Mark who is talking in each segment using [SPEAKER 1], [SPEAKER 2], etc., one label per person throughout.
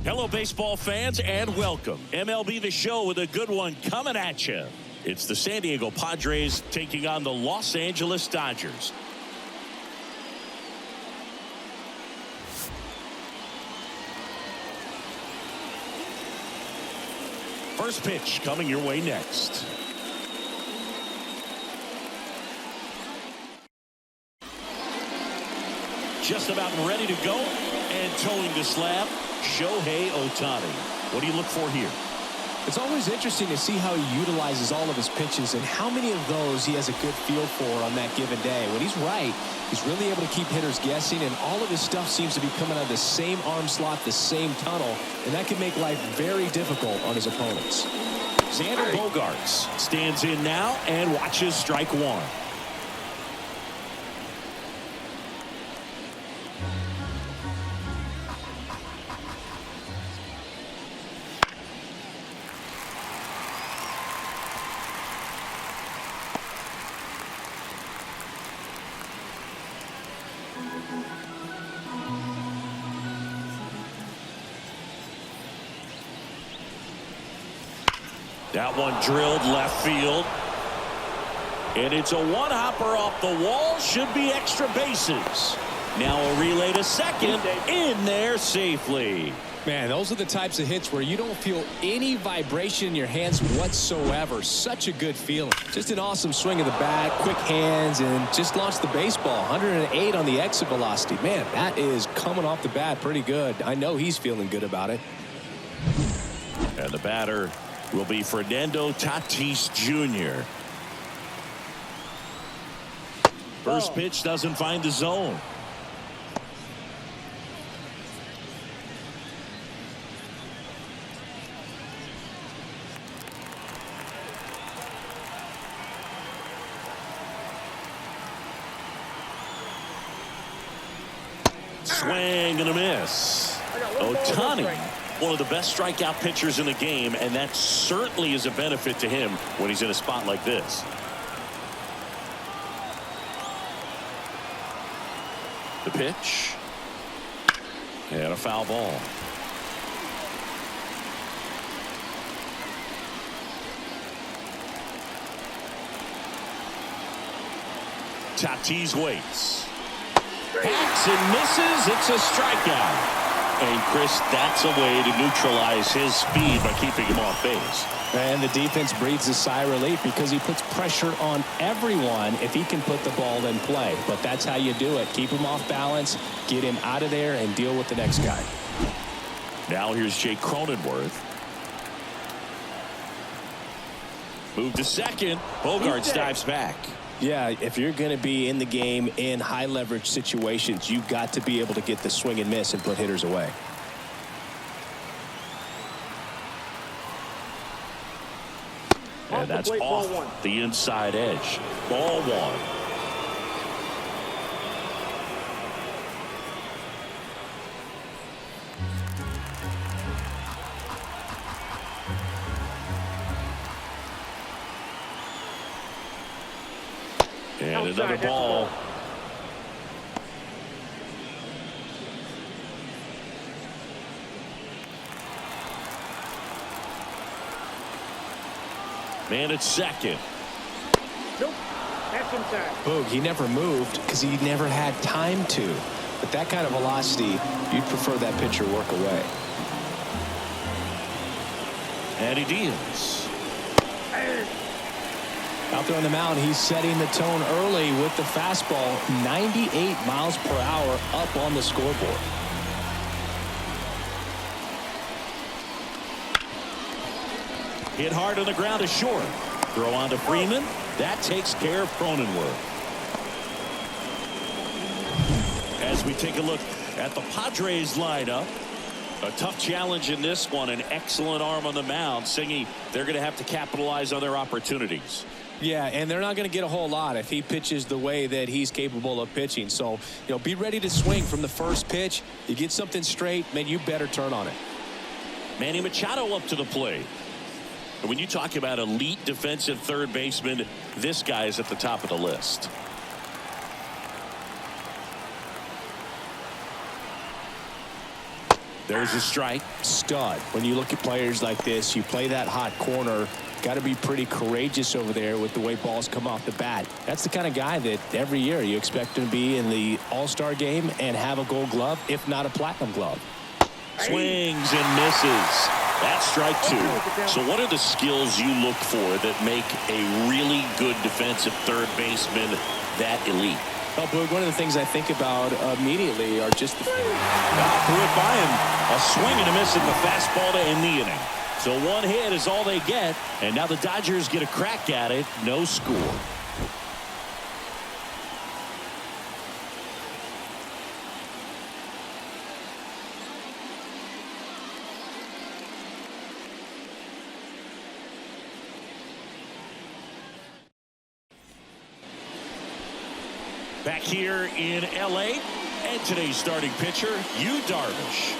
[SPEAKER 1] Hello, baseball fans, and welcome. MLB The Show with a good one coming at you. It's the San Diego Padres taking on the Los Angeles Dodgers. First pitch coming your way next. Just about ready to go, and towing the slab, Shohei Ohtani. What do you look for here?
[SPEAKER 2] It's always interesting to see how he utilizes all of his pitches and how many of those he has a good feel for on that given day. When he's right, he's really able to keep hitters guessing, and all of his stuff seems to be coming out of the same arm slot, the same tunnel, and that can make life very difficult on his opponents.
[SPEAKER 1] Xander Bogaerts stands in now and watches strike one. That one drilled left field. And it's a one-hopper off the wall. Should be extra bases. Now a relay to second. In there safely.
[SPEAKER 2] Man, those are the types of hits where you don't feel any vibration in your hands whatsoever. Such a good feeling. Just an awesome swing of the bat, quick hands, and just launched the baseball. 108 on the exit velocity. Man, that is coming off the bat pretty good. I know he's feeling good about it.
[SPEAKER 1] And the batter will be Fernando Tatis Jr. First pitch doesn't find the zone. Swing and a miss. Ohtani, one of the best strikeout pitchers in the game, and that certainly is a benefit to him when he's in a spot like this. The pitch. And a foul ball. Tatis waits. Hacks and misses. It's a strikeout. And Chris, that's a way to neutralize his speed by keeping him off base.
[SPEAKER 2] And the defense breathes a sigh of relief because he puts pressure on everyone if he can put the ball in play. But that's how you do it. Keep him off balance, get him out of there, and deal with the next guy.
[SPEAKER 1] Now here's Jake Cronenworth. Move to second. Bogaerts dives back.
[SPEAKER 2] Yeah, if you're going to be in the game in high leverage situations, you've got to be able to get the swing and miss and put hitters away.
[SPEAKER 1] And that's off the inside edge. Ball one. And another ball. Man at second.
[SPEAKER 3] Nope. That's inside.
[SPEAKER 2] Boog, he never moved because he never had time to. But that kind of velocity, you'd prefer that pitcher work away.
[SPEAKER 1] And he deals.
[SPEAKER 2] Out there on the mound, he's setting the tone early with the fastball. 98 miles per hour up on the scoreboard.
[SPEAKER 1] Hit hard on the ground to short. Throw on to Freeman. That takes care of Cronenworth. As we take a look at the Padres lineup, a tough challenge in this one. An excellent arm on the mound. Singy, they're going to have to capitalize on their opportunities.
[SPEAKER 2] Yeah, and they're not going to get a whole lot if he pitches the way that he's capable of pitching. So, be ready to swing from the first pitch. You get something straight, man, you better turn on it.
[SPEAKER 1] Manny Machado up to the plate. And when you talk about elite defensive third baseman, this guy is at the top of the list. There's a strike.
[SPEAKER 2] Stud. When you look at players like this, you play that hot corner. Got to be pretty courageous over there with the way balls come off the bat. That's the kind of guy that every year you expect him to be in the All-Star game and have a Gold Glove, if not a Platinum Glove.
[SPEAKER 1] Swings and misses. That's strike two. So what are the skills you look for that make a really good defensive third baseman that elite?
[SPEAKER 2] Well, Boog, one of the things I think about immediately are just the...
[SPEAKER 1] Threw it by him. A swing and a miss at the fastball to end the inning. So one hit is all they get, and now the Dodgers get a crack at it. No score. Back here in L.A., and today's starting pitcher, Yu Darvish.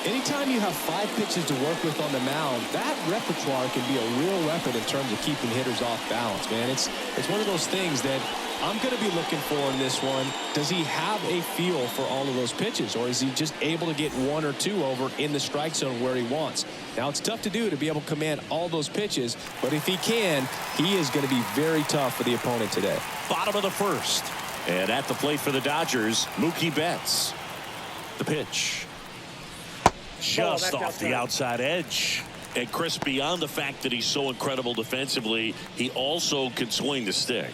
[SPEAKER 2] Anytime you have 5 pitches to work with on the mound, that repertoire can be a real weapon in terms of keeping hitters off balance, man. It's one of those things that I'm going to be looking for in this one. Does he have a feel for all of those pitches, or is he just able to get 1 or 2 over in the strike zone where he wants? Now, it's tough to do to be able to command all those pitches, but if he can, he is going to be very tough for the opponent today.
[SPEAKER 1] Bottom of the first. And at the plate for the Dodgers, Mookie Betts. The pitch. Just off the outside edge. And Chris, beyond the fact that he's so incredible defensively, he also can swing the stick.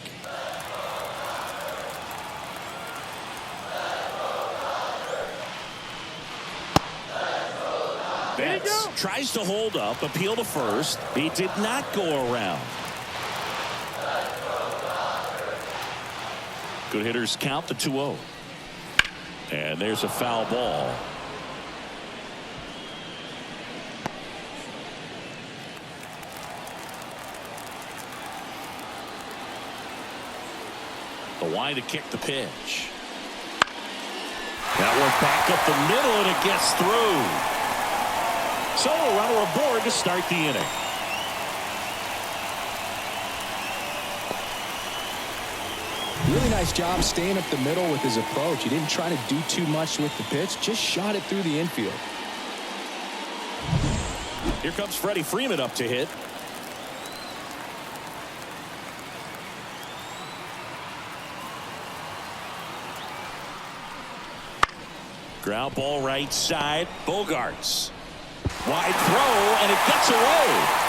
[SPEAKER 1] Betts tries to hold up, appeal to first. He did not go around. Good hitters count the 2-0. And there's a foul ball. The wide to kick the pitch. Now we're back up the middle and it gets through. So a runner aboard to start the inning.
[SPEAKER 2] Really nice job staying up the middle with his approach. He didn't try to do too much with the pitch, just shot it through the infield.
[SPEAKER 1] Here comes Freddie Freeman up to hit. Ground ball right side. Bogarts. Wide throw, and it gets away.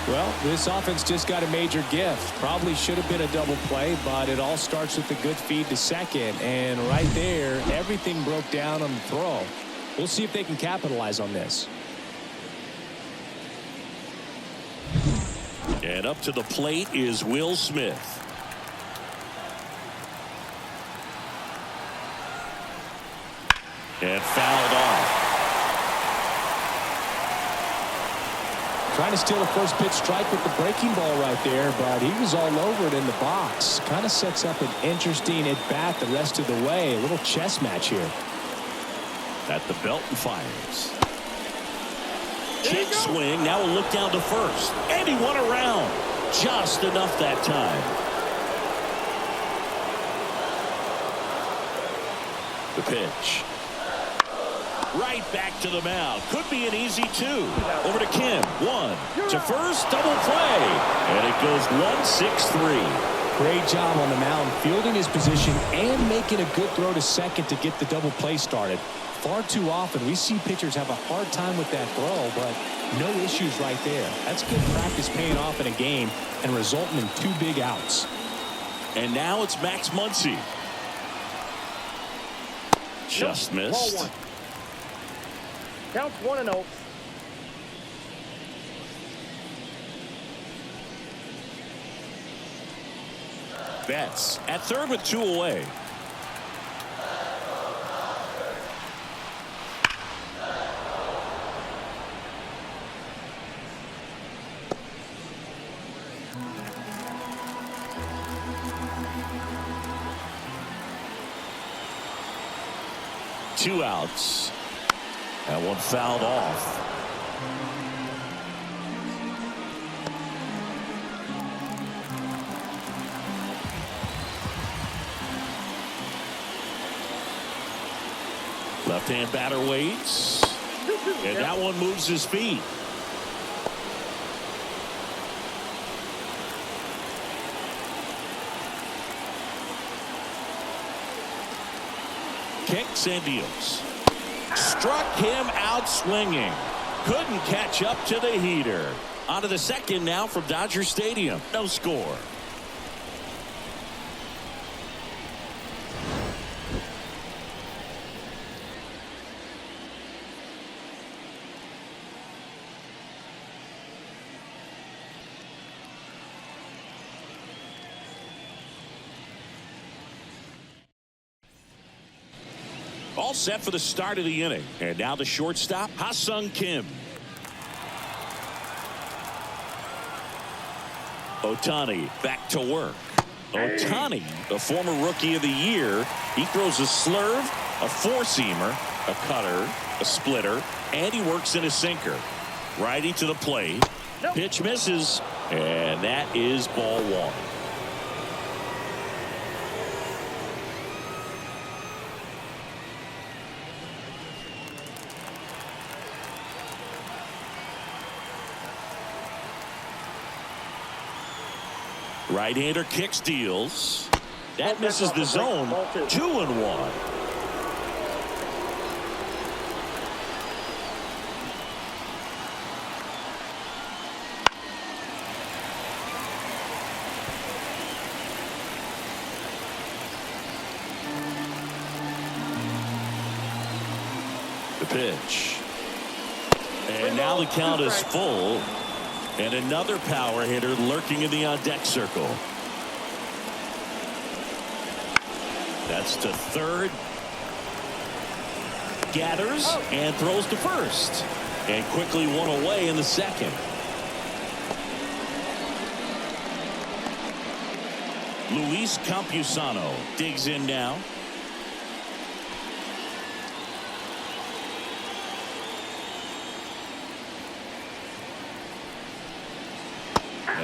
[SPEAKER 2] Well, this offense just got a major gift. Probably should have been a double play, but it all starts with a good feed to second. And right there, everything broke down on the throw. We'll see if they can capitalize on this.
[SPEAKER 1] And up to the plate is Will Smith. And fouled off.
[SPEAKER 2] Trying to steal a first pitch strike with the breaking ball right there, but he was all over it in the box. Kind of sets up an interesting at-bat the rest of the way. A little chess match here.
[SPEAKER 1] At the belt and fires. Kick swing. Now a look down to first. And he won around. Just enough that time. The pitch. Right back to the mound. Could be an easy 2. Over to Kim. 1 to first. Double play. And it goes 1-6-3.
[SPEAKER 2] Great job on the mound, fielding his position and making a good throw to second to get the double play started. Far too often we see pitchers have a hard time with that throw, but no issues right there. That's good practice paying off in a game and resulting in 2 big outs.
[SPEAKER 1] And now it's Max Muncy. Just missed.
[SPEAKER 3] Counts 1-0.
[SPEAKER 1] Betts at third with 2 away. Two outs. And one fouled off. Left-hand batter waits. And that one moves his feet. Kicks and deals. Struck him out swinging. Couldn't catch up to the heater. On to the second now from Dodger Stadium. No score. All set for the start of the inning. And now the shortstop, Ha-Sung Kim. Ohtani back to work. Ohtani, a former Rookie of the Year. He throws a slurve, a four-seamer, a cutter, a splitter, and he works in a sinker. Righty to the plate. Pitch misses, and that is ball one. Right-hander kicks, deals. That misses the zone. 2-1. The pitch. And now the count is full. And another power hitter lurking in the on-deck circle. That's to third. Gathers and throws to first. And quickly one away in the second. Luis Campusano digs in now.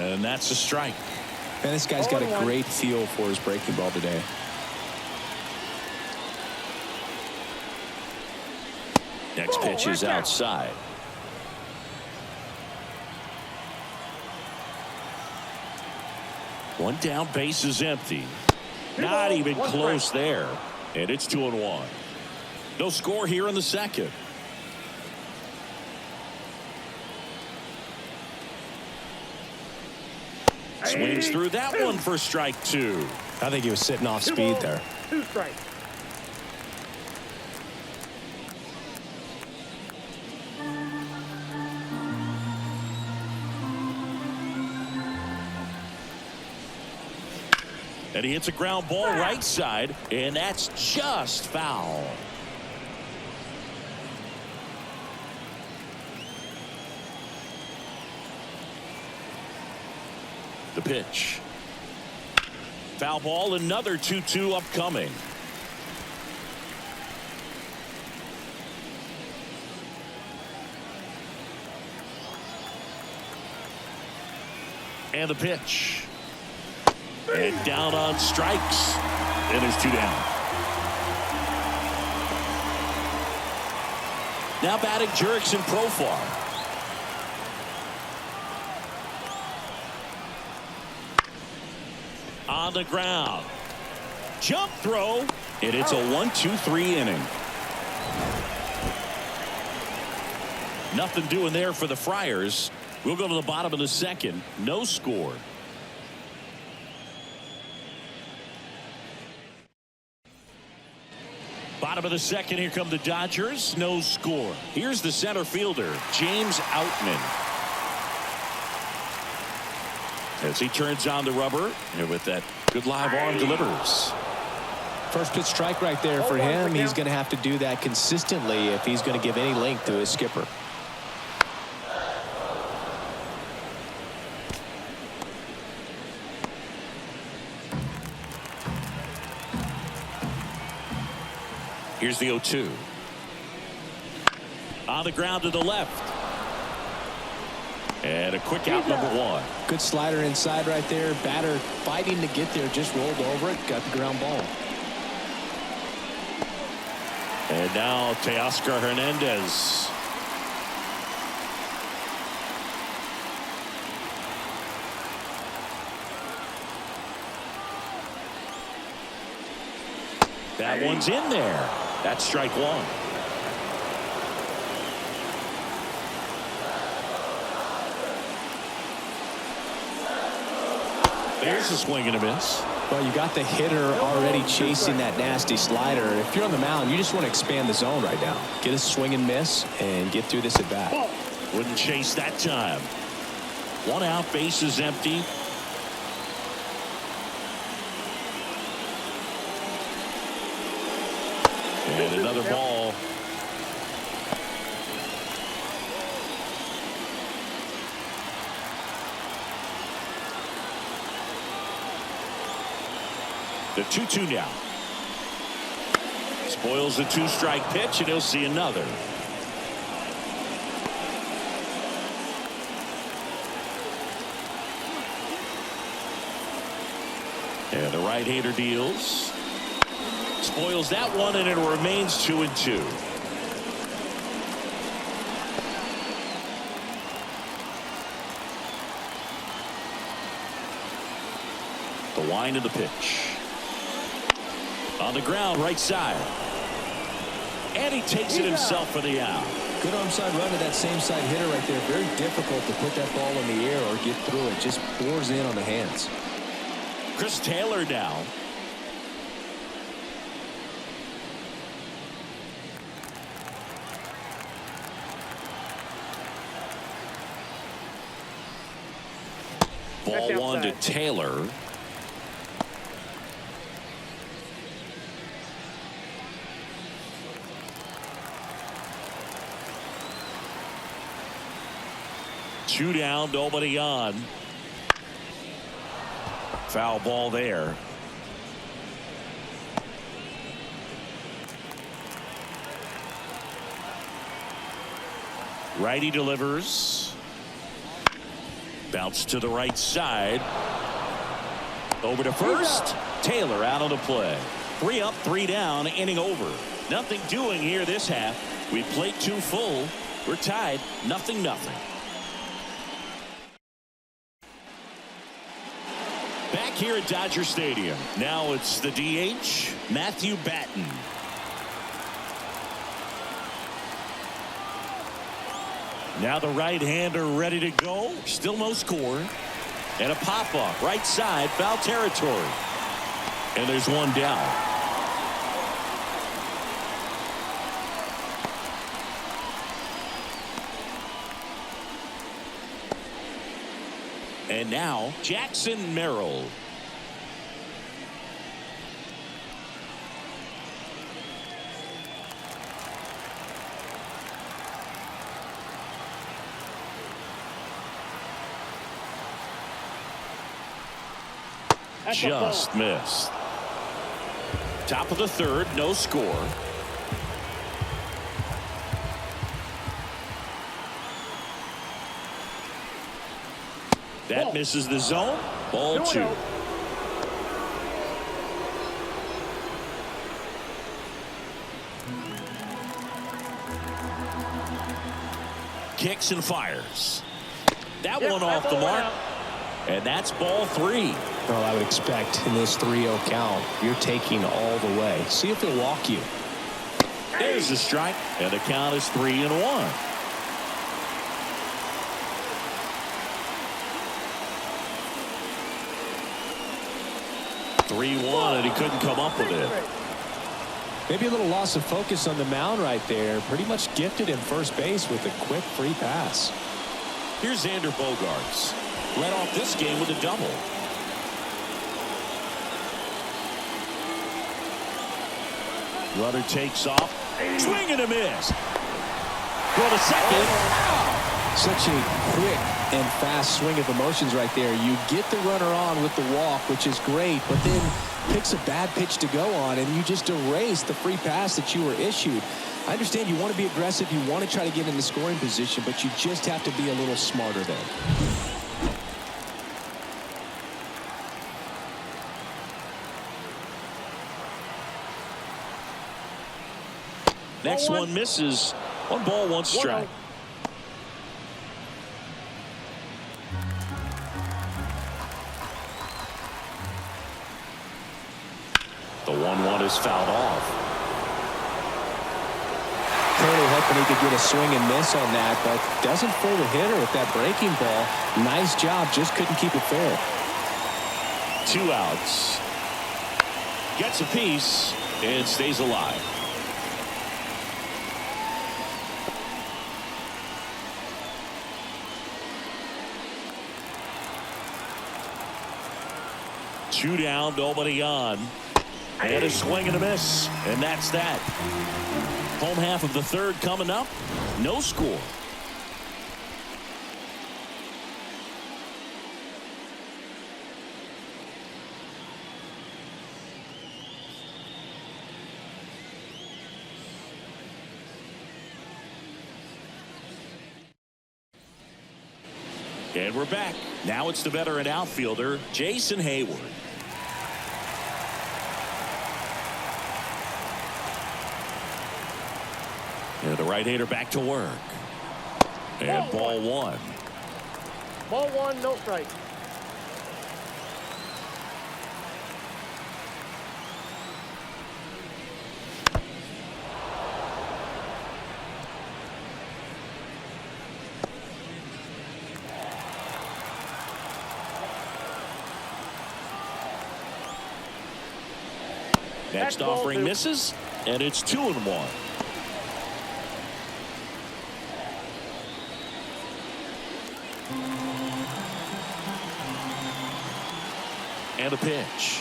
[SPEAKER 1] And that's a strike.
[SPEAKER 2] And this guy's got a great feel for his breaking ball today.
[SPEAKER 1] Next pitch is outside. One down, base is empty. Not even close there. And it's 2-1. No score here in the second. Swings through that one for strike two.
[SPEAKER 2] I think he was sitting off speed there.
[SPEAKER 3] 2 strikes.
[SPEAKER 1] And he hits a ground ball right side, and that's just foul. The pitch. Foul ball, another 2-2 upcoming. And the pitch. And down on strikes. And there's 2 down. Now batting Jurickson Profar. On the ground. Jump throw. And it's a 1-2-3 inning. Nothing doing there for the Friars. We'll go to the bottom of the second. No score. Bottom of the second, here come the Dodgers. No score. Here's the center fielder, James Outman. As he turns on the rubber, and with that good live arm delivers.
[SPEAKER 2] First pitch strike right there for him. He's going to have to do that consistently if he's going to give any length to his skipper.
[SPEAKER 1] Here's the 0-2. On the ground to the left. And a quick out, number 1.
[SPEAKER 2] Good slider inside right there. Batter fighting to get there. Just rolled over it. Got the ground ball.
[SPEAKER 1] And now Teoscar Hernandez. That one's in there. That's strike one. There's a swing and a miss.
[SPEAKER 2] Well, you got the hitter already chasing that nasty slider. If you're on the mound, you just want to expand the zone right now. Get a swing and miss and get through this at bat.
[SPEAKER 1] Wouldn't chase that time. One out, bases empty. And another ball. The 2-2 now. Spoils the two-strike pitch, and he'll see another. And the right-hander deals. Spoils that one, and it remains 2-2. The wind of the pitch. On the ground, right side. And he takes it himself for the out.
[SPEAKER 2] Good arm side run to that same side hitter right there. Very difficult to put that ball in the air or get through it. Just pours in on the hands.
[SPEAKER 1] Chris Taylor now. Ball one to Taylor. Two down, nobody on. Foul ball there. Righty delivers. Bounce to the right side. Over to first. Taylor out on the play. 3 up, 3 down, inning over. Nothing doing here this half. We played 2 full. We're tied, 0-0. Back here at Dodger Stadium. Now it's the DH, Matthew Batten. Now the right-hander ready to go. Still no score. And a pop-up. Right side, foul territory. And there's one down. And now Jackson Merrill. Just missed. Top of the third, no score. That misses the zone. Ball 2. Kicks and fires. That one off the mark. And that's ball 3.
[SPEAKER 2] Well, I would expect in this 3-0 count, you're taking all the way. See if he'll walk you.
[SPEAKER 1] There's the strike. And the count is 3-1. And he couldn't come up with it.
[SPEAKER 2] Maybe a little loss of focus on the mound right there. Pretty much gifted him first base with a quick free pass.
[SPEAKER 1] Here's Xander Bogaerts. Led off this game with a double. Runner takes off. Swing and a miss. Go to second.
[SPEAKER 2] Such a quick and fast swing of emotions right there. You get the runner on with the walk, which is great, but then picks a bad pitch to go on, and you just erase the free pass that you were issued. I understand you want to be aggressive, you want to try to get in the scoring position, but you just have to be a little smarter there.
[SPEAKER 1] Next
[SPEAKER 3] Ball
[SPEAKER 1] one misses. 1 ball, 1 strike. The 1-1 is fouled off.
[SPEAKER 2] Curly hoping he could get a swing and miss on that, but doesn't fool the hitter with that breaking ball. Nice job, just couldn't keep it fair.
[SPEAKER 1] 2 outs. Gets a piece and stays alive. Two down, nobody on. And a swing and a miss. And that's that. Home half of the third coming up. No score. And we're back. Now it's the veteran outfielder, Jason Hayward. And the right-hander back to work. And ball 1.
[SPEAKER 3] Ball 1, no strike.
[SPEAKER 1] Next offering misses, and it's 2-1. And a pitch.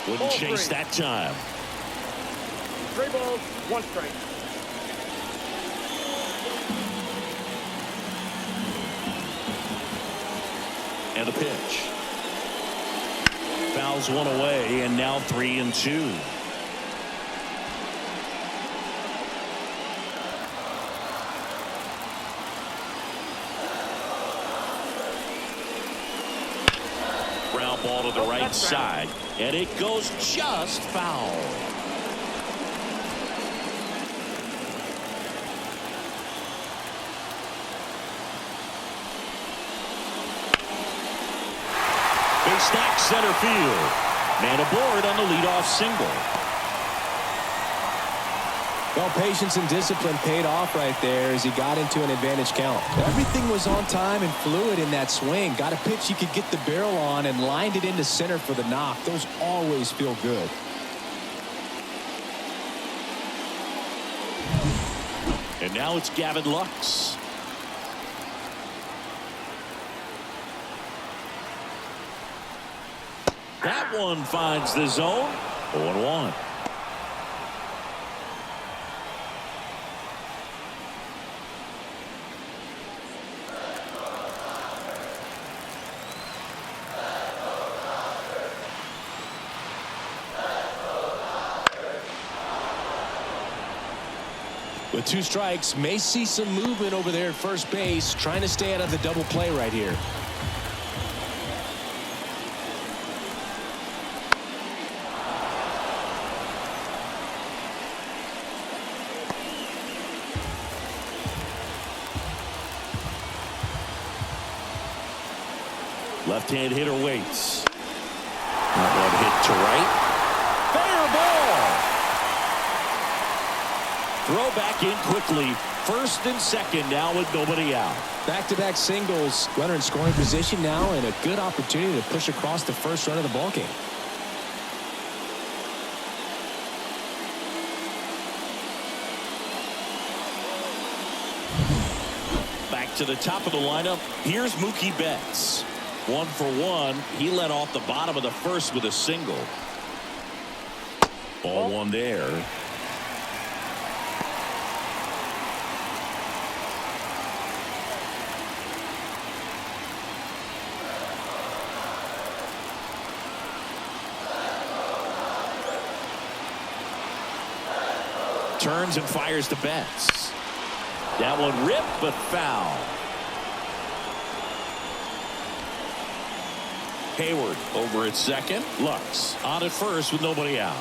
[SPEAKER 1] Wouldn't chase that time.
[SPEAKER 3] 3 balls, 1 strike.
[SPEAKER 1] And a pitch. Fouls one away, and now 3-2. Ground ball to the right side, and it goes just foul. They stack center field. Man aboard on the leadoff single.
[SPEAKER 2] Well, patience and discipline paid off right there as he got into an advantage count. Everything was on time and fluid in that swing. Got a pitch he could get the barrel on and lined it into center for the knock. Those always feel good.
[SPEAKER 1] And now it's Gavin Lux. That one finds the zone. 0-1.
[SPEAKER 2] With 2 strikes, may see some movement over there at first base, trying to stay out of the double play right here.
[SPEAKER 1] Left-hand hitter waits. That one hit to right. Fair ball. Throw back in quickly. First and second now with nobody out.
[SPEAKER 2] Back-to-back singles. Runner in scoring position now, and a good opportunity to push across the first run of the ballgame.
[SPEAKER 1] Back to the top of the lineup. Here's Mookie Betts. 1 for 1. He led off the bottom of the first with a single. Ball 1 there. Turns and fires to Betts. That one ripped but foul. Hayward over at second. Lux on at first with nobody out.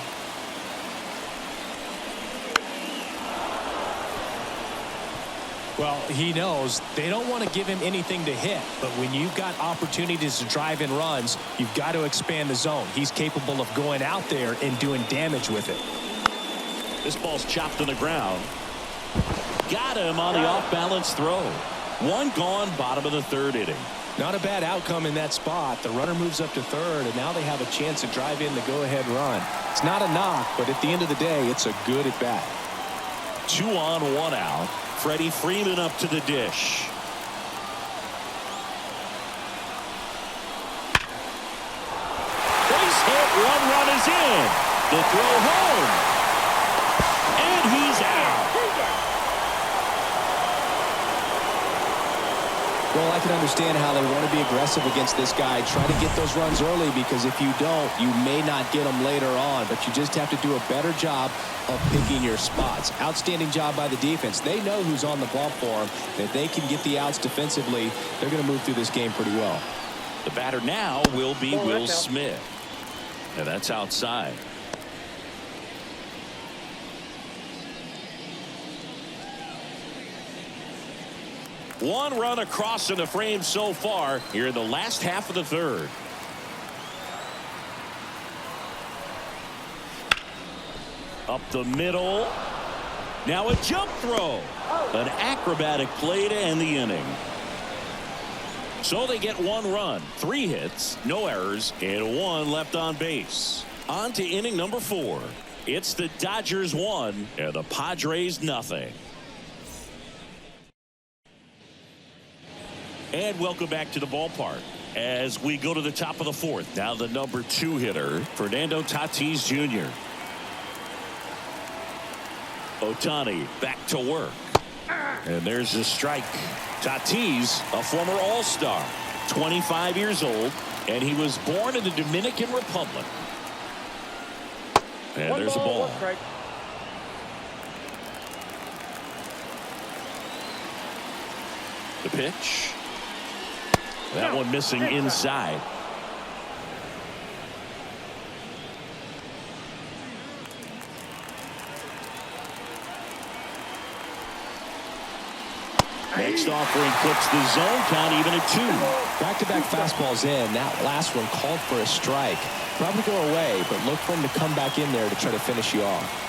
[SPEAKER 2] Well, he knows they don't want to give him anything to hit, but when you've got opportunities to drive in runs, you've got to expand the zone. He's capable of going out there and doing damage with it.
[SPEAKER 1] This ball's chopped on the ground. Got him on the off-balance throw. One gone, bottom of the third inning.
[SPEAKER 2] Not a bad outcome in that spot. The runner moves up to third, and now they have a chance to drive in the go-ahead run. It's not a knock, but at the end of the day, it's a good at-bat.
[SPEAKER 1] 2 on, 1 out. Freddie Freeman up to the dish. Base hit, 1 run is in. The throw home. And he's out.
[SPEAKER 2] Well, I can understand how they want to be aggressive against this guy. Try to get those runs early, because if you don't, you may not get them later on. But you just have to do a better job of picking your spots. Outstanding job by the defense. They know who's on the bump for them. If they can get the outs defensively, they're going to move through this game pretty well.
[SPEAKER 1] The batter now will be Will Smith. And that's outside. One run across in the frame so far here in the last half of the third. Up the middle. Now a jump throw. An acrobatic play to end the inning. So they get 1 run, 3 hits, no errors, and 1 left on base. On to inning number 4. It's the Dodgers 1 and the Padres nothing. And welcome back to the ballpark as we go to the top of the 4th. Now the number 2 hitter, Fernando Tatis Jr. Ohtani back to work. And there's a strike. Tatis, a former All-Star, 25 years old, and he was born in the Dominican Republic. And there's a ball. The pitch. That one missing inside. Next offering puts the zone count even at 2.
[SPEAKER 2] Back-to-back fastballs in. That last one called for a strike. Probably go away, but look for him to come back in there to try to finish you off.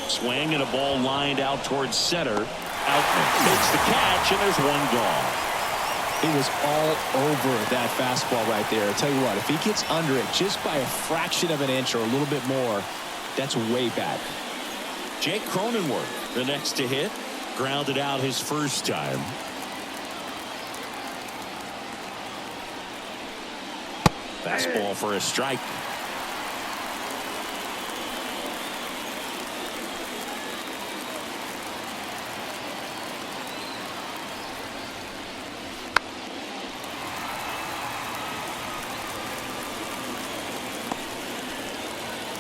[SPEAKER 1] Swing and a ball lined out towards center. Outman makes the catch, and there's 1 gone.
[SPEAKER 2] He was all over that fastball right there. I tell you what, if he gets under it just by a fraction of an inch or a little bit more, that's way back.
[SPEAKER 1] Jake Cronenworth, the next to hit, grounded out his first time. Fastball for a strike.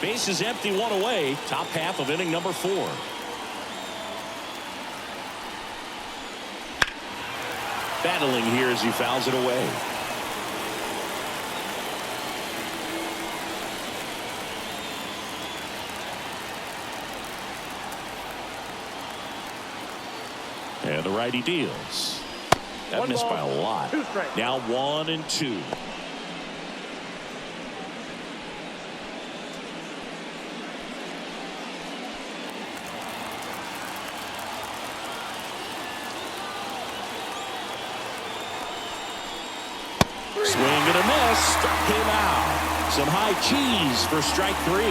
[SPEAKER 1] Base is empty, 1 away. Top half of inning number 4. Battling here as he fouls it away. And the righty deals. That missed by a lot. Now 1 and 2. Swing and a miss. Struck him out. Some high cheese for strike 3.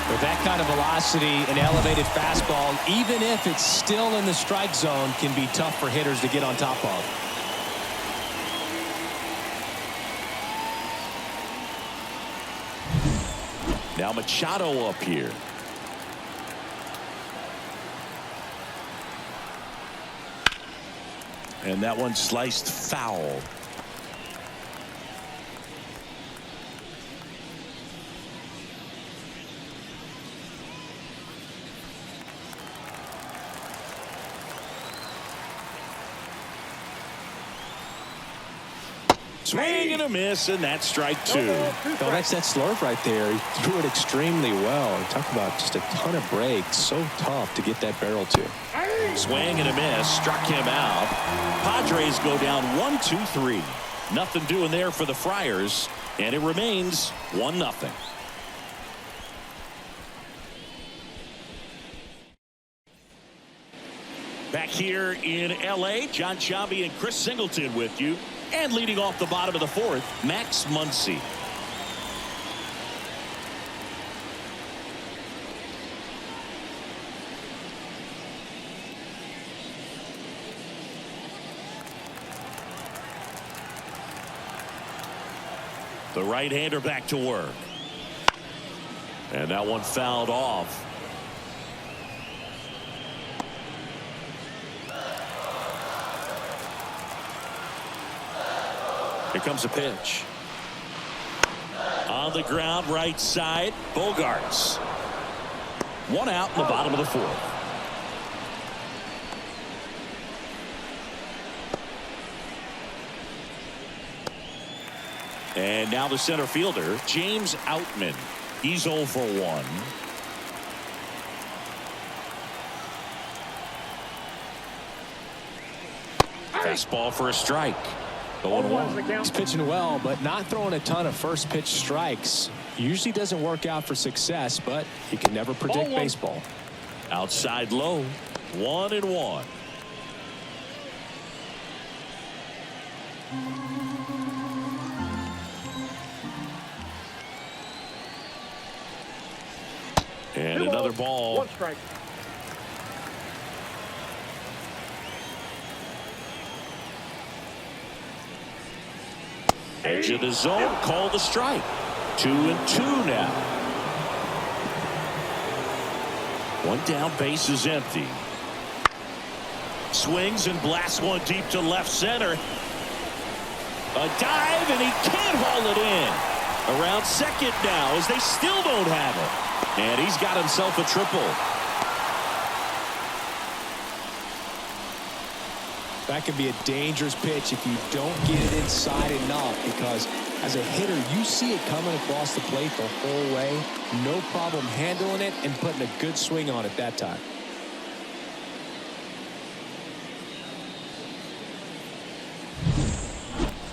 [SPEAKER 2] With that kind of velocity, an elevated fastball, even if it's still in the strike zone, can be tough for hitters to get on top of.
[SPEAKER 1] Now Machado up here. And that one sliced foul. Swing and a miss, and that's strike two.
[SPEAKER 2] No, that's that slurve right there. He threw it extremely well. Talk about just a ton of breaks. So tough to get that barrel to.
[SPEAKER 1] Swing and a miss, struck him out. Padres go down 1-2-3. Nothing doing there for the Friars, and it remains 1-0. Back here in L.A., John Sciambi and Chris Singleton with you. And leading off the bottom of the fourth, Max Muncy. The right-hander back to work. And that one fouled off. Here comes a pitch. On the ground, right side, Bogarts. One out in the bottom of the fourth. And now the center fielder, James Outman. He's 0 for 1. Fastball for a strike. 0-1.
[SPEAKER 2] He's pitching well, but not throwing a ton of first pitch strikes. Usually doesn't work out for success, but you can never predict baseball.
[SPEAKER 1] Outside low, 1-1. And another ball.
[SPEAKER 3] 1 strike.
[SPEAKER 1] Edge of the zone, called a strike. 2-2 now. One down, base is empty. Swings and blasts one deep to left center. A dive, and he can't haul it in. Around second now, as they still don't have it. And he's got himself a triple.
[SPEAKER 2] That can be a dangerous pitch if you don't get it inside enough, because as a hitter, you see it coming across the plate the whole way. No problem handling it and putting a good swing on it that time.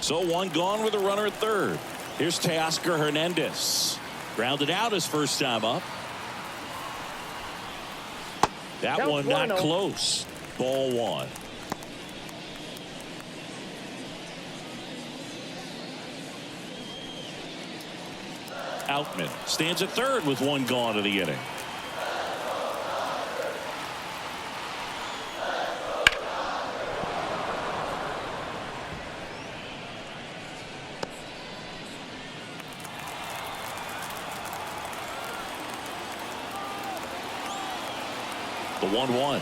[SPEAKER 1] So one gone with a runner at third. Here's Teoscar Hernandez. Grounded out his first time up. That one not close. Ball 1. Outman stands at third with one gone in the inning. The 1-1.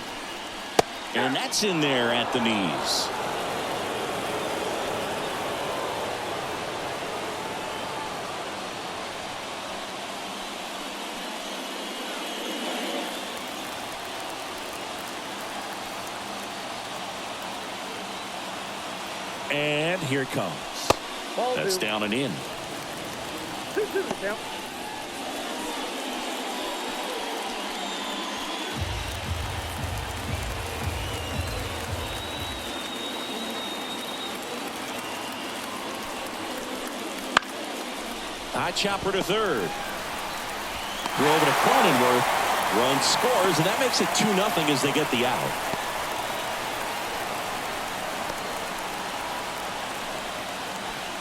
[SPEAKER 1] And that's in there at the knees. And here it comes. That's down and in.
[SPEAKER 3] 2-2 count.
[SPEAKER 1] High chopper to third. Throw over to Cronenworth. Run scores, and that makes it 2-0 as they get the out.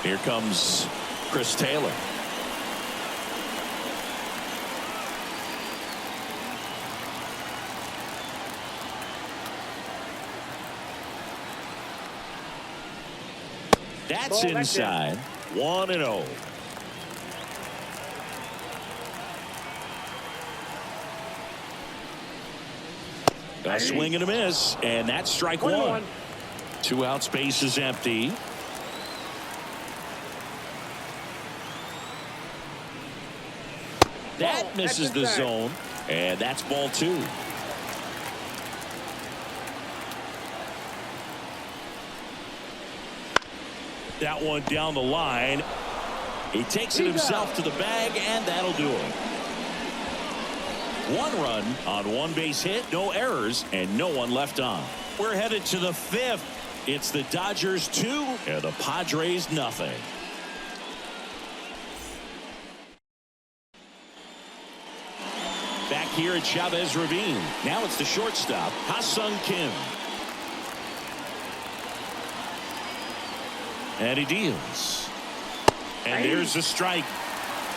[SPEAKER 1] Here comes Chris Taylor. That's inside. 1-0. A swing and a miss, and that's strike 1. 2 outs, base is empty. That misses the zone, and that's ball 2. that one down the line. He takes it himself to the bag, and that'll do it. 1 run on 1 base hit, no errors, and no one left on. We're headed to the 5th. It's the Dodgers 2 and the Padres nothing. Back here at Chavez Ravine. Now it's the shortstop, Ha-Sung Kim. And he deals. And there's a strike.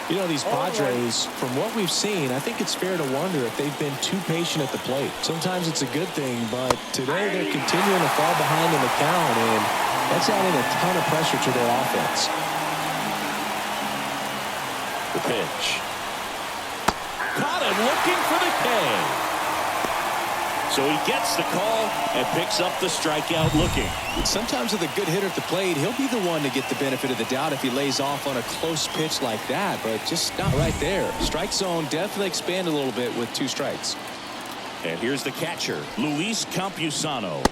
[SPEAKER 2] You know, these Padres, from what we've seen, I think it's fair to wonder if they've been too patient at the plate. Sometimes it's a good thing, but today they're continuing to fall behind in the count, and that's adding a ton of pressure to their offense.
[SPEAKER 1] The pitch. Caught him looking for the K. So he gets the call and picks up the strikeout looking.
[SPEAKER 2] Sometimes with a good hitter at the plate, he'll be the one to get the benefit of the doubt if he lays off on a close pitch like that, but just not right there. Strike zone definitely expand a little bit with 2 strikes.
[SPEAKER 1] And here's the catcher, Luis Campusano.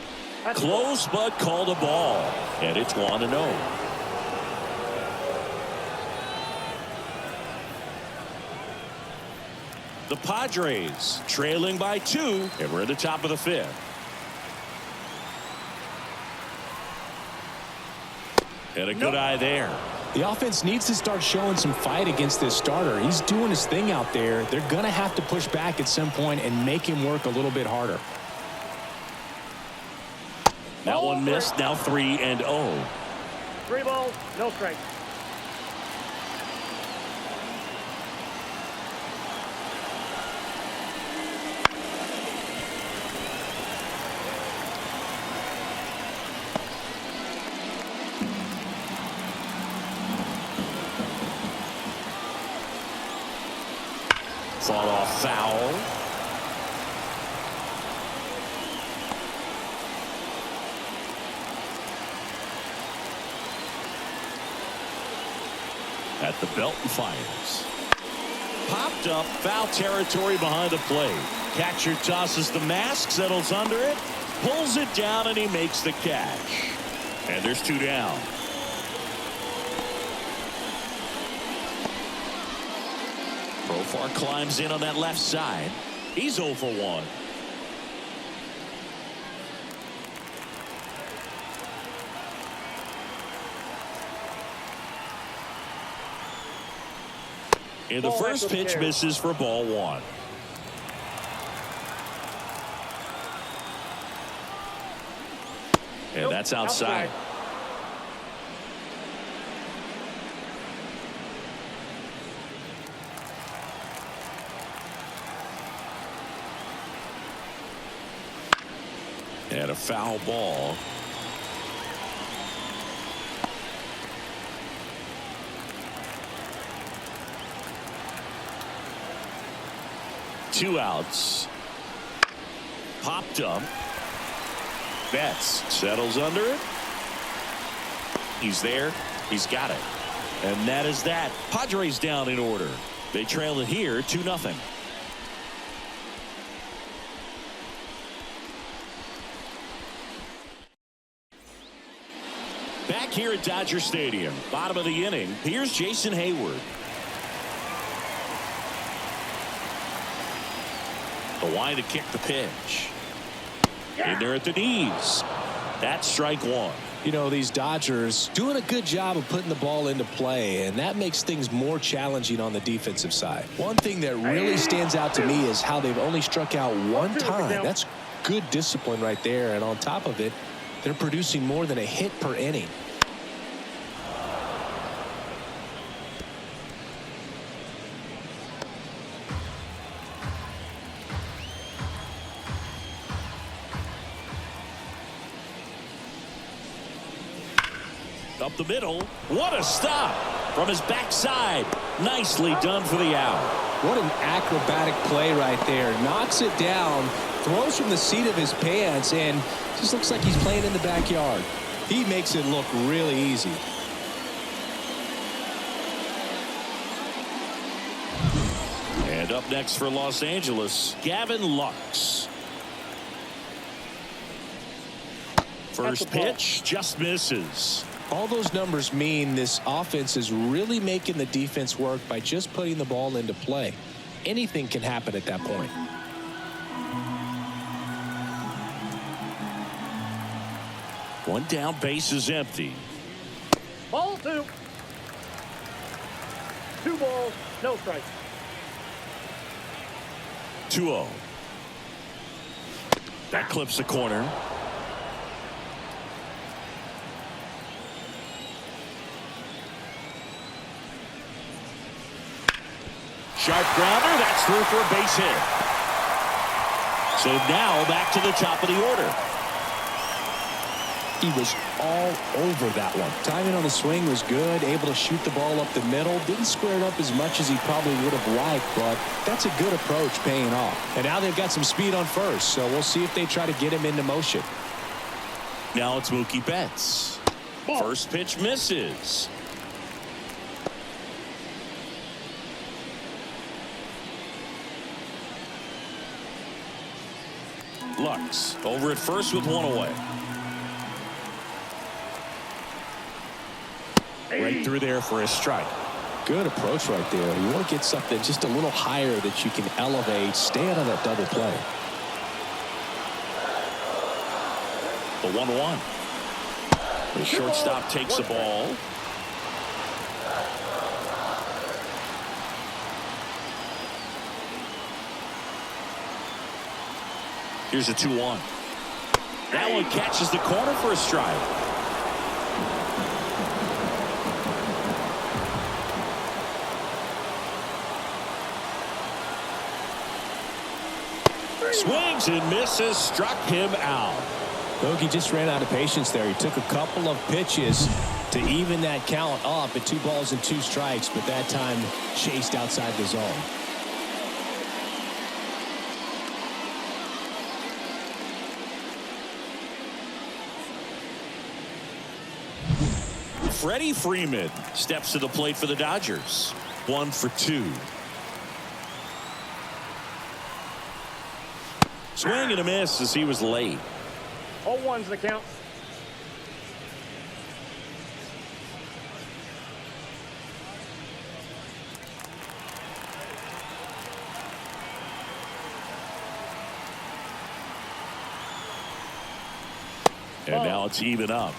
[SPEAKER 1] Close but called a ball. And it's 1-0. The Padres trailing by 2, and we're at the top of the 5th. And a good eye there.
[SPEAKER 2] The offense needs to start showing some fight against this starter. He's doing his thing out there. They're going to have to push back at some point and make him work a little bit harder.
[SPEAKER 1] That one missed. Now 3-0.
[SPEAKER 3] 3 balls, no strikes.
[SPEAKER 1] Fought off foul. At the belt and fires. Popped up, foul territory behind the plate. Catcher tosses the mask, settles under it, pulls it down, and he makes the catch. And there's 2 down. Profar climbs in on that left side. He's 0 for 1. And the first pitch misses for ball 1. And that's outside. And a foul ball. Two outs. Popped up. Betts settles under it. He's there. He's got it. And that is that. Padres down in order. They trail it here 2-0. Back here at Dodger Stadium, bottom of the inning, here's Jason Hayward. The line to kick the pitch. In there at the knees. That's strike 1.
[SPEAKER 2] You know, these Dodgers doing a good job of putting the ball into play, and that makes things more challenging on the defensive side. One thing that really stands out to me is how they've only struck out 1 time. That's good discipline right there, and on top of it, they're producing more than a hit per inning.
[SPEAKER 1] Up the middle. What a stop from his backside. Nicely done for the out.
[SPEAKER 2] What an acrobatic play right there. Knocks it down, throws from the seat of his pants, and just looks like he's playing in the backyard. He makes it look really easy.
[SPEAKER 1] And up next for Los Angeles, Gavin Lux. First pitch just misses.
[SPEAKER 2] All those numbers mean this offense is really making the defense work by just putting the ball into play. Anything can happen at that point.
[SPEAKER 1] One down, base is empty.
[SPEAKER 3] Ball 2. 2 balls, no strikes.
[SPEAKER 1] 2-0. That clips the corner. Sharp grounder, that's through for a base hit. So now back to the top of the order.
[SPEAKER 2] He was all over that one. Timing on the swing was good, able to shoot the ball up the middle. Didn't square it up as much as he probably would have liked, but that's a good approach paying off. And now they've got some speed on first, so we'll see if they try to get him into motion.
[SPEAKER 1] Now it's Mookie Betts. First pitch misses. Lux over at first with one away. Right through there for a strike.
[SPEAKER 2] Good approach right there. You want to get something just a little higher that you can elevate. Stay out of that double play.
[SPEAKER 1] The 1-1. The shortstop takes the ball. Here's a 2-1. That one catches the corner for a strike. Swings and misses, struck him out.
[SPEAKER 2] Mookie just ran out of patience there. He took a couple of pitches to even that count up at 2 balls and 2 strikes, but that time chased outside the zone.
[SPEAKER 1] Freddie Freeman steps to the plate for the Dodgers. 1 for 2. Swing and a miss as he was late.
[SPEAKER 3] 0-1's the count.
[SPEAKER 1] And now it's even up.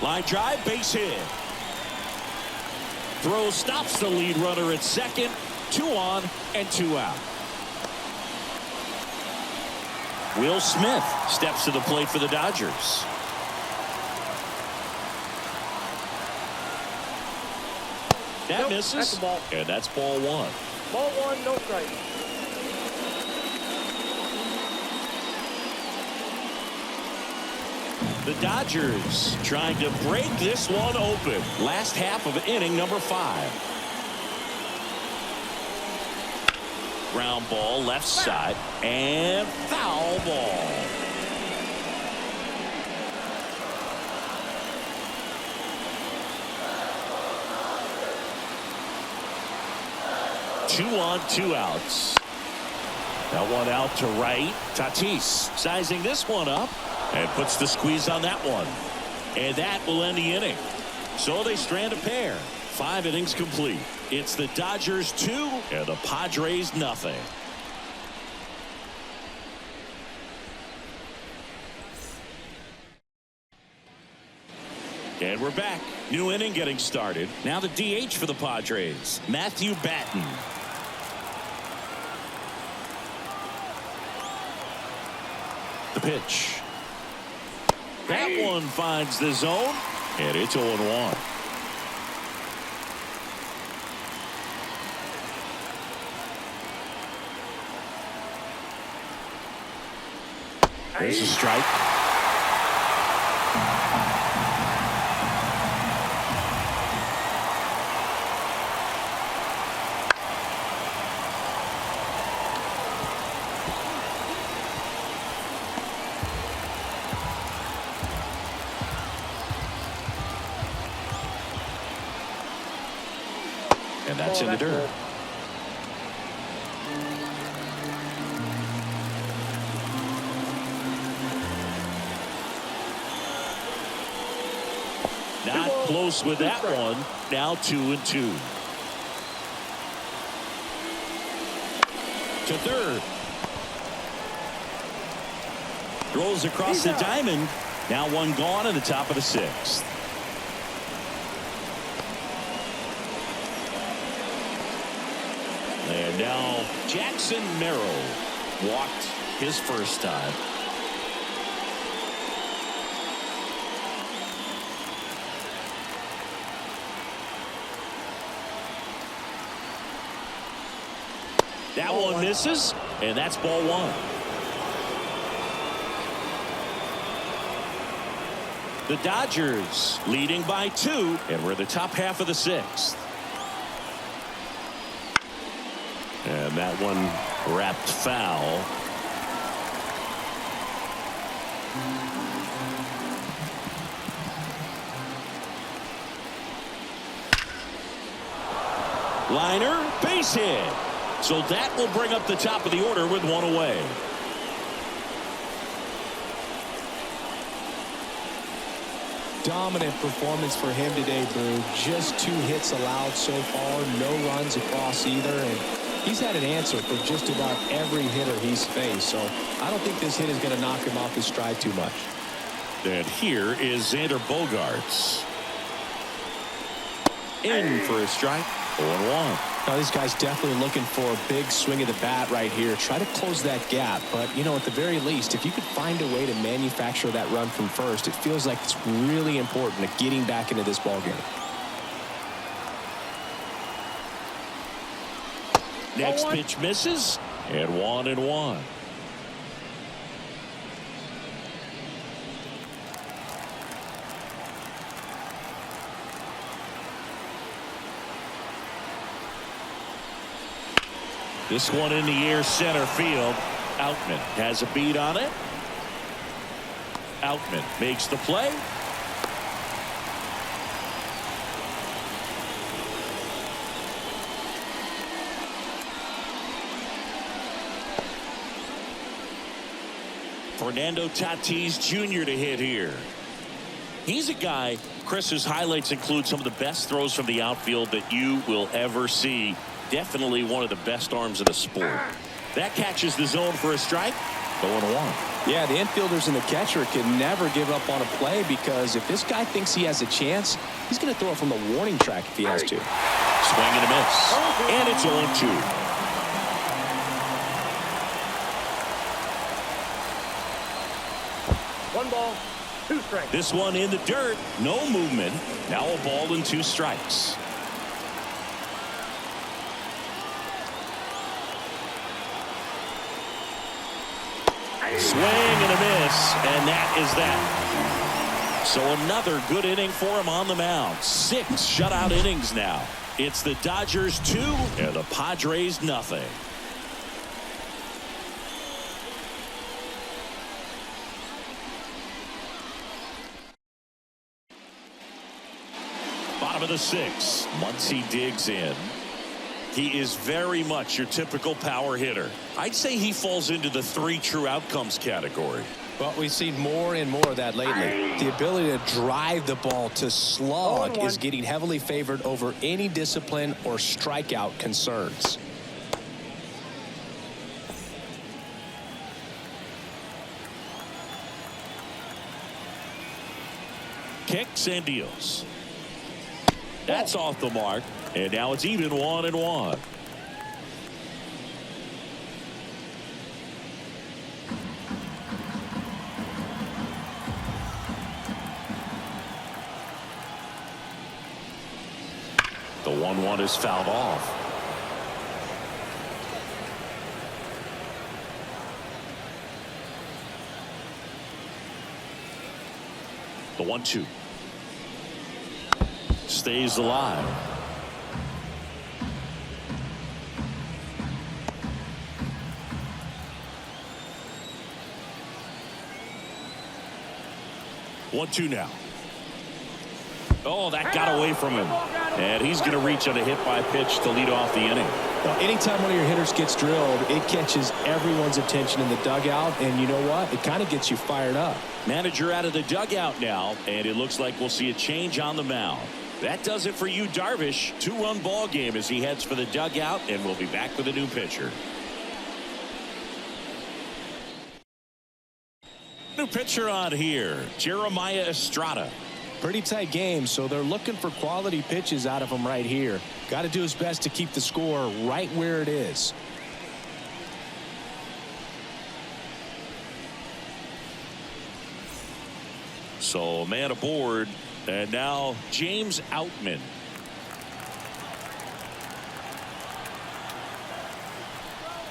[SPEAKER 1] Line drive, base hit. Throw stops the lead runner at second. 2 on and 2 out. Will Smith steps to the plate for the Dodgers. That misses.
[SPEAKER 3] That's a ball.
[SPEAKER 1] And that's ball 1.
[SPEAKER 3] Ball 1, no strike.
[SPEAKER 1] The Dodgers trying to break this one open. Last half of inning number 5. Ground ball left side and foul ball. Two on, 2 outs. That one out to right. Tatis sizing this one up and puts the squeeze on that one. And that will end the inning. So they strand a pair. 5 innings complete. It's the Dodgers 2 and the Padres nothing. And we're back. New inning getting started. Now the DH for the Padres, Matthew Batten. The pitch. That one finds the zone, and it's 0-1. There's a strike. That's in the dirt. Not close with that one. Now 2-2. To third. Throws across the diamond. Now one gone in the top of the sixth. And now Jackson Merrill walked his first time. That one misses, and that's ball one. The Dodgers leading by 2, and we're in the top half of the sixth. And that one wrapped foul. Liner, base hit. So that will bring up the top of the order with one away.
[SPEAKER 2] Dominant performance for him today, Brew. Just 2 hits allowed so far. No runs across either. And he's had an answer for just about every hitter he's faced. So I don't think this hit is going to knock him off his stride too much.
[SPEAKER 1] And here is Xander Bogaerts. In for a strike. 0-1.
[SPEAKER 2] Now, this guy's definitely looking for a big swing of the bat right here. Try to close that gap. But, you know, at the very least, if you could find a way to manufacture that run from first, it feels like it's really important to getting back into this ballgame.
[SPEAKER 1] Next pitch misses, and 1-1. This one in the air, center field. Outman has a beat on it. Outman makes the play. Fernando Tatis Jr. to hit here. He's a guy, Chris's highlights include some of the best throws from the outfield that you will ever see. Definitely one of the best arms in the sport. That catches the zone for a strike. 0-1.
[SPEAKER 2] Yeah, the infielders and the catcher can never give up on a play, because if this guy thinks he has a chance, he's going to throw it from the warning track if he has to.
[SPEAKER 1] Swing and a miss. And it's 0-2.
[SPEAKER 3] One ball, 2 strikes.
[SPEAKER 1] This one in the dirt. No movement. Now a ball and 2 strikes. Swing and a miss, and that is that. So another good inning for him on the mound. 6 shutout innings now. It's the Dodgers 2 and the Padres nothing. Bottom of the 6th. Muncy digs in. He is very much your typical power hitter. I'd say he falls into the 3 true outcomes category.
[SPEAKER 2] But we've seen more and more of that lately. The ability to drive the ball to slog is getting heavily favored over any discipline or strikeout concerns.
[SPEAKER 1] Kicks and deals. That's off the mark. And now it's even 1-1. The 1-1 is fouled off. The 1-2 stays alive. One, 2 now. Oh, that got away from him. And he's going to reach on a hit by pitch to lead off the inning.
[SPEAKER 2] Well, anytime one of your hitters gets drilled, it catches everyone's attention in the dugout. And you know what? It kind of gets you fired up.
[SPEAKER 1] Manager out of the dugout now, and it looks like we'll see a change on the mound. That does it for you, Darvish. 2-run ball game as he heads for the dugout, and we'll be back with a new pitcher. New pitcher on here, Jeremiah Estrada.
[SPEAKER 2] Pretty tight game, so they're looking for quality pitches out of him right here. Got to do his best to keep the score right where it is.
[SPEAKER 1] So man aboard, and now James Outman.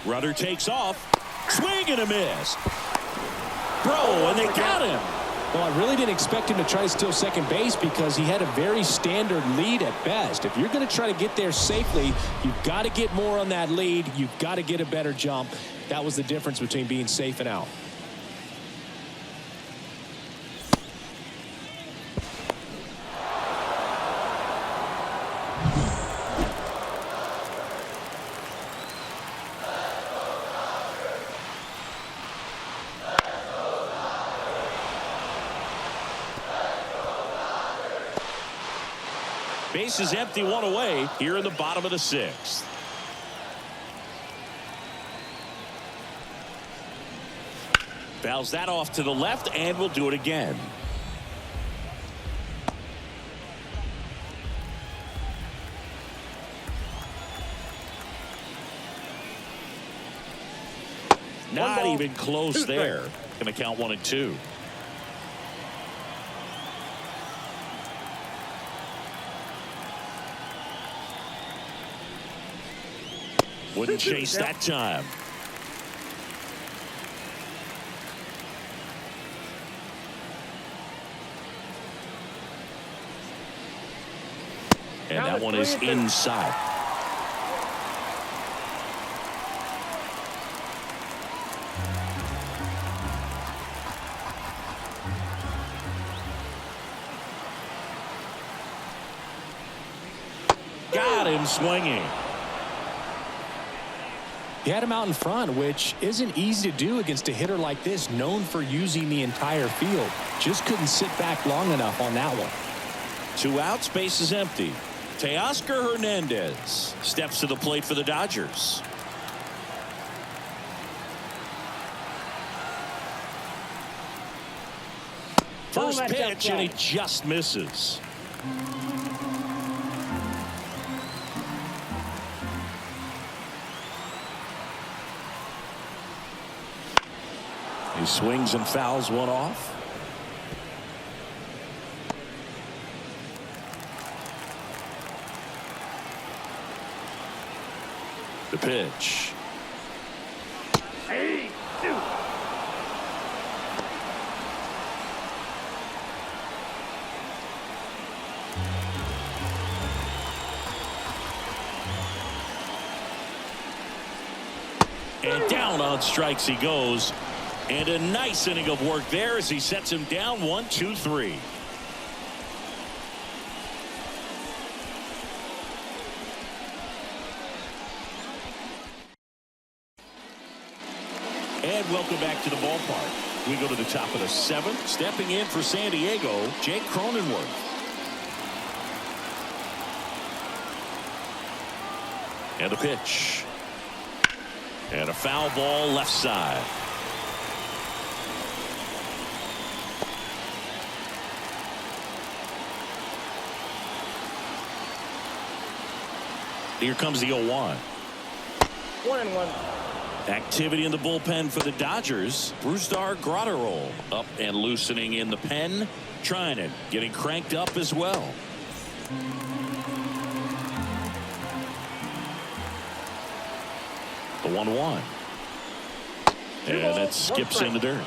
[SPEAKER 1] Runner takes off, swing and a miss. Bro, and they got him.
[SPEAKER 2] Well, I really didn't expect him to try to steal second base because he had a very standard lead at best. If you're going to try to get there safely, you've got to get more on that lead. You've got to get a better jump. That was the difference between being safe and out.
[SPEAKER 1] Base is empty, one away here in the bottom of the sixth. Fouls that off to the left, and we'll do it again. Not even close there. Going to count 1 and 2. Wouldn't chase that time. And that one is inside. Got him swinging.
[SPEAKER 2] He had him out in front, which isn't easy to do against a hitter like this, known for using the entire field. Just couldn't sit back long enough on that one.
[SPEAKER 1] 2 outs, base is empty. Teoscar Hernandez steps to the plate for the Dodgers. First pitch, and he just misses. He swings and fouls one off. The pitch.
[SPEAKER 3] Hey, dude.
[SPEAKER 1] And down on strikes he goes. And a nice inning of work there as he sets him down 1, 2, 3. And welcome back to the ballpark. We go to the top of the 7th. Stepping in for San Diego, Jake Cronenworth. And the pitch. And a foul ball left side. Here comes the 0-1.
[SPEAKER 3] 1-1.
[SPEAKER 1] Activity in the bullpen for the Dodgers. Brusdar Graterol up and loosening in the pen. Trinan getting cranked up as well. The 1-1. And that skips in the dirt.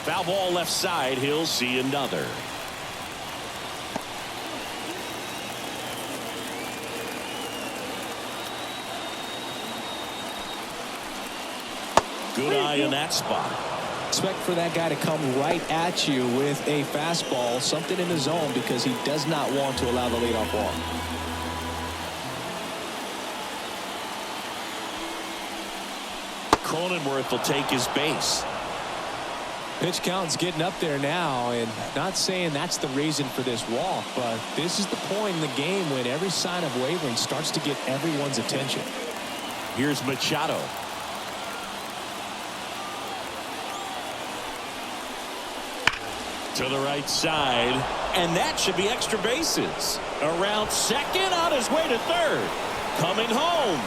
[SPEAKER 1] Foul ball left side. He'll see another. Good eye in that spot.
[SPEAKER 2] Expect for that guy to come right at you with a fastball, something in the zone, because he does not want to allow the leadoff walk.
[SPEAKER 1] Cronenworth will take his base.
[SPEAKER 2] Pitch count's getting up there now, and not saying that's the reason for this walk, but this is the point in the game when every sign of wavering starts to get everyone's attention.
[SPEAKER 1] Here's Machado. To the right side, and that should be extra bases. Around second, on his way to third. Coming home.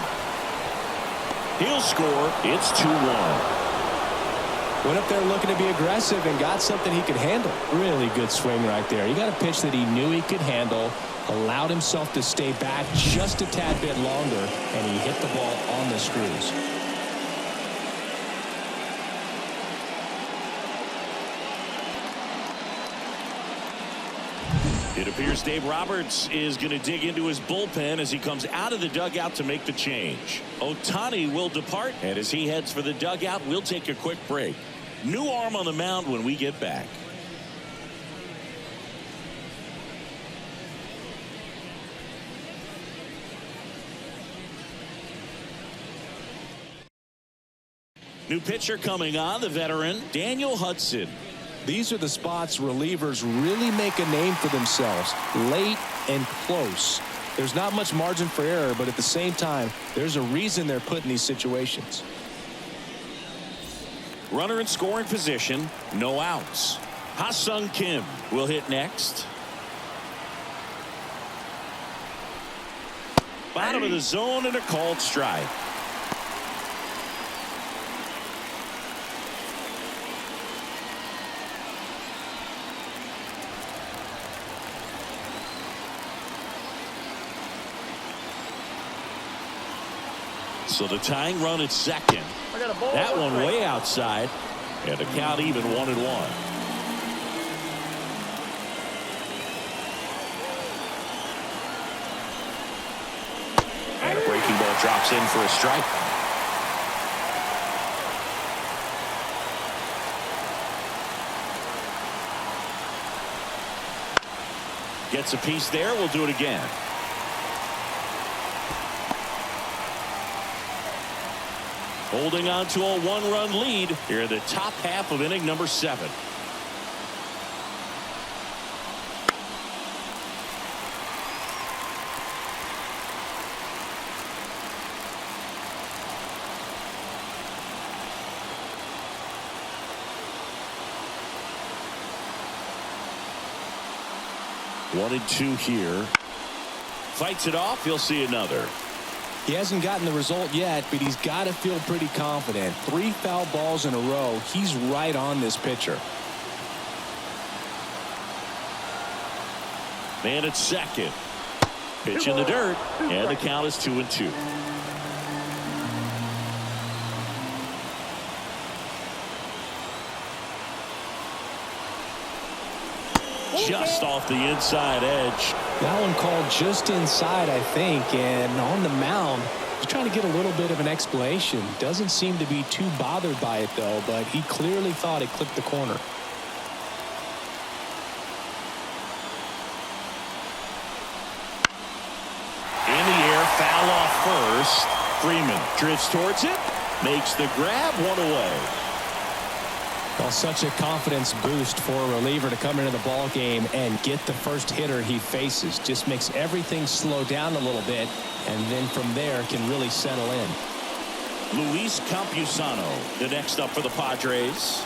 [SPEAKER 1] He'll score. It's 2-1.
[SPEAKER 2] Went up there looking to be aggressive and got something he could handle. Really good swing right there. He got a pitch that he knew he could handle, allowed himself to stay back just a tad bit longer, and he hit the ball on the screws.
[SPEAKER 1] It appears Dave Roberts is going to dig into his bullpen as he comes out of the dugout to make the change. Ohtani will depart, and as he heads for the dugout, we'll take a quick break. New arm on the mound when we get back. New pitcher coming on, the veteran Daniel Hudson.
[SPEAKER 2] These are the spots relievers really make a name for themselves, late and close. There's not much margin for error, but at the same time, there's a reason they're put in these situations.
[SPEAKER 1] Runner in scoring position, no outs. Ha-Sung Kim will hit next. Bottom of the zone and a called strike. So the tying run at second. That one way outside. And the count even 1-1. And a breaking ball drops in for a strike. Gets a piece there. We'll do it again. Holding on to a one-run lead here in the top half of inning number 7. One and two here. Fights it off. He'll see another.
[SPEAKER 2] He hasn't gotten the result yet, but he's got to feel pretty confident. 3 foul balls in a row. He's right on this pitcher.
[SPEAKER 1] Man at second. Pitch in the dirt, and the count is 2-2. Just off the inside edge.
[SPEAKER 2] That one called just inside, I think, and on the mound, he's trying to get a little bit of an explanation. Doesn't seem to be too bothered by it, though, but he clearly thought it clipped the corner.
[SPEAKER 1] In the air, foul off first. Freeman drifts towards it, makes the grab, one away.
[SPEAKER 2] Well, such a confidence boost for a reliever to come into the ball game and get the first hitter he faces. Just makes everything slow down a little bit, and then from there can really settle in.
[SPEAKER 1] Luis Campusano, the next up for the Padres.